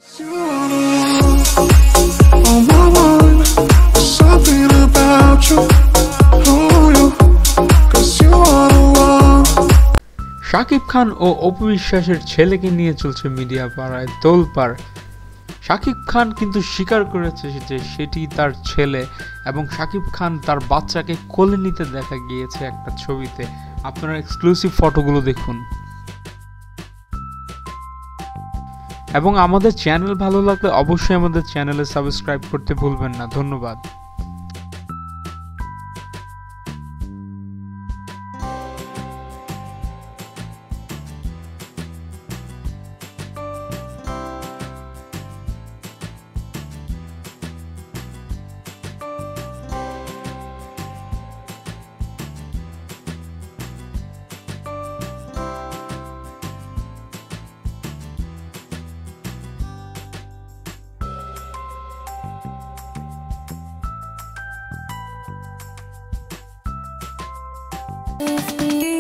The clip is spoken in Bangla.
শাকিব খান ও অপু বিশ্বাসের ছেলেকে নিয়ে চলছে মিডিয়া পাড়ায় তোলপাড়। শাকিব খান কিন্তু স্বীকার করেছে যে সেটি তার ছেলে এবং শাকিব খান তার বাচ্চাকে কোলে নিতে দেখা গিয়েছে একটা ছবিতে। আপনারা এক্সক্লুসিভ ফটোগুলো দেখুন। এবং আমাদের চ্যানেল ভালো লাগলে অবশ্যই আমাদের চ্যানেলে সাবস্ক্রাইব করতে ভুলবেন না। ধন্যবাদ। If you